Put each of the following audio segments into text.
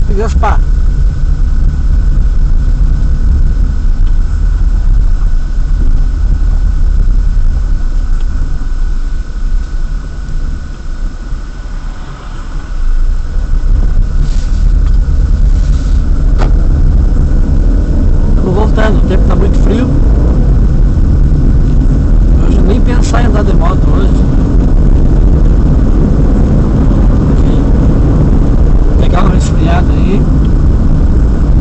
de Gaspar. Voltando, o tempo está muito frio. Hoje nem pensar em andar de moto hoje. Pegar um resfriado aí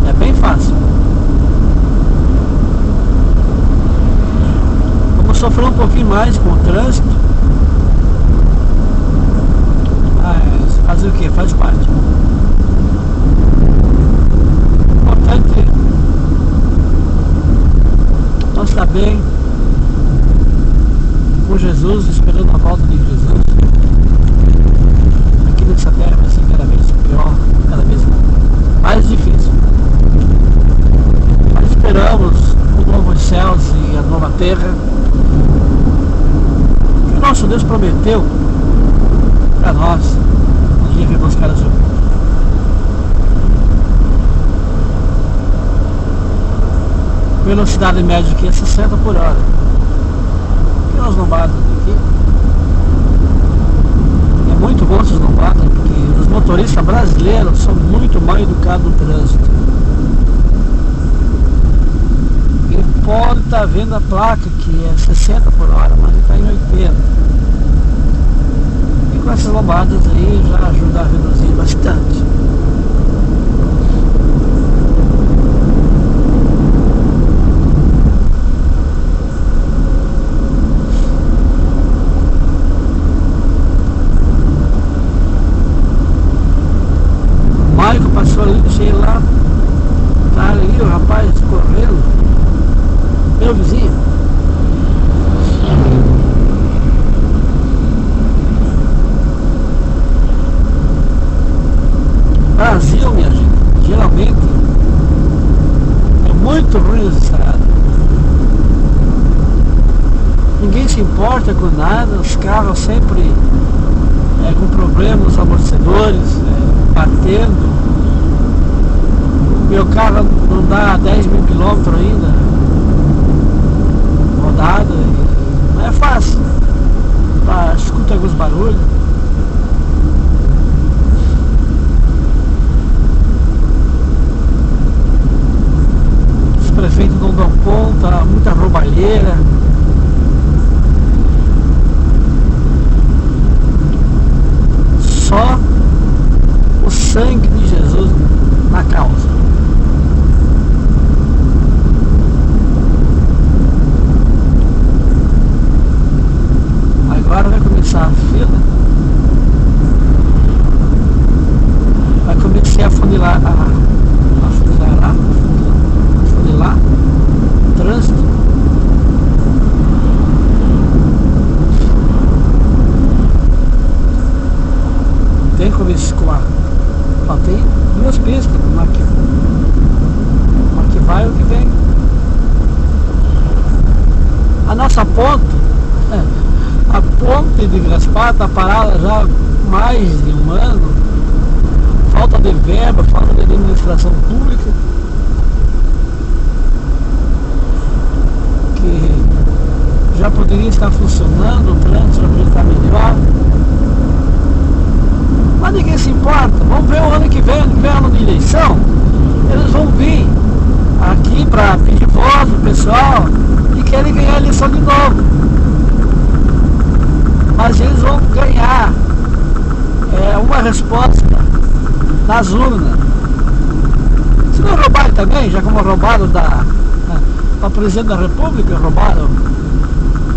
é bem fácil. Vamos sofrer um pouquinho mais com o trânsito. Mas fazer o que? Faz parte. Importante nós estar bem com Jesus, esperando a volta de Jesus. Aqui nessa terra vai ser cada vez pior, cada vez mais difícil. Mas esperamos os novos céus e a nova terra que o nosso Deus prometeu para nós no dia que buscar a sua vida. Velocidade média aqui é 60 por hora. Por que nós não batem aqui? É muito bom vocês não batem, porque os motoristas brasileiros são muito mal educados no trânsito. Ele pode estar vendo a placa que é 60 por hora, mas ele está em 80. E com essas lombadas aí já ajuda a reduzir bastante. Passou ali, cheguei lá, tá ali o rapaz correndo, meu vizinho. Brasil, minha gente, geralmente é muito ruim essa estrada. Ninguém se importa com nada, os carros sempre com problemas nos amortecedores, batendo. Meu carro não dá 10 mil quilômetros ainda rodado, não é fácil. Tá, escuta alguns barulhos. Os prefeitos não dão conta, muita roubalheira. Só o sangue de Jesus na causa. Agora vai começar a fila. Vai começar a funilar o trânsito. Tem como escoar. Só tem duas pistas, uma que vai e o que vem. A nossa ponte, a ponte de Gaspar está parada já há mais de um ano. Falta de verba, falta de administração pública. Que já poderia estar funcionando, o trânsito já está melhor. Mas ninguém se importa. Vamos ver o ano que vem ano de eleição. Eles vão vir aqui para pedir voto pro pessoal e querem ganhar a eleição de novo. Mas eles vão ganhar uma resposta nas urnas. Se não roubarem também, já como roubaram para presidente da República, roubaram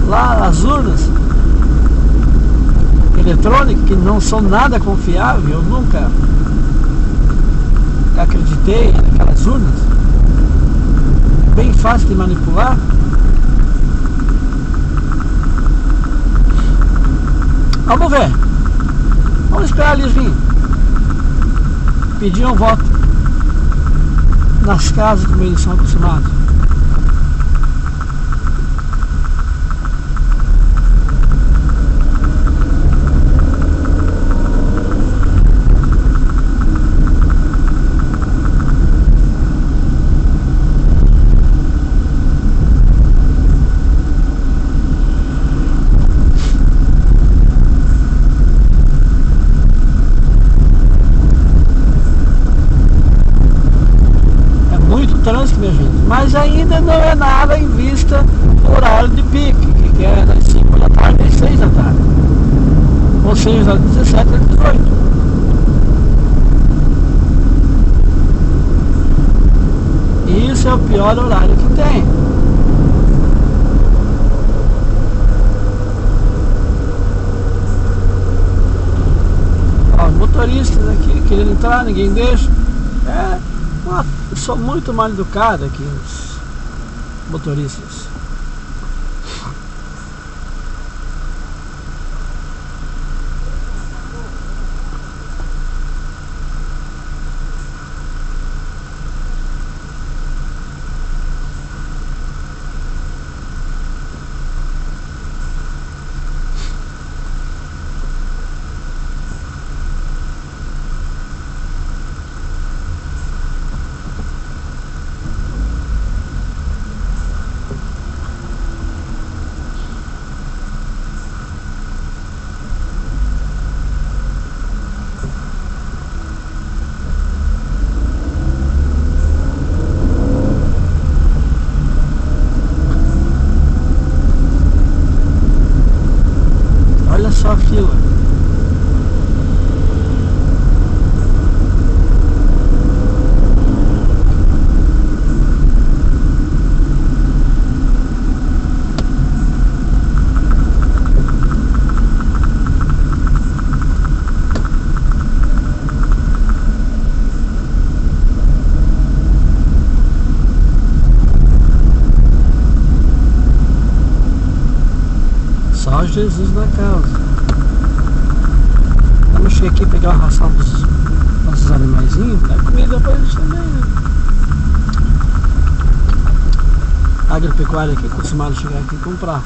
lá as urnas eletrônicas, que não são nada confiáveis. Eu nunca acreditei naquelas urnas. Bem fácil de manipular. Vamos ver. Vamos esperar eles virem. Pedir um voto nas casas como eles são acostumados. Mas ainda não é nada em vista do horário de pique, que é das 5 da tarde às 6 da tarde. Ou seja, das 17 às 18. Isso é o pior horário que tem. Ó, os motoristas aqui querendo entrar, ninguém deixa. Sou muito mal educado aqui, os motoristas. Olha só a fila. Só Jesus na causa. Vamos chegar aqui pegar uma ração dos nossos animaizinhos, dar comida para eles também, né? A agropecuária aqui, acostumaram a chegar aqui e comprar.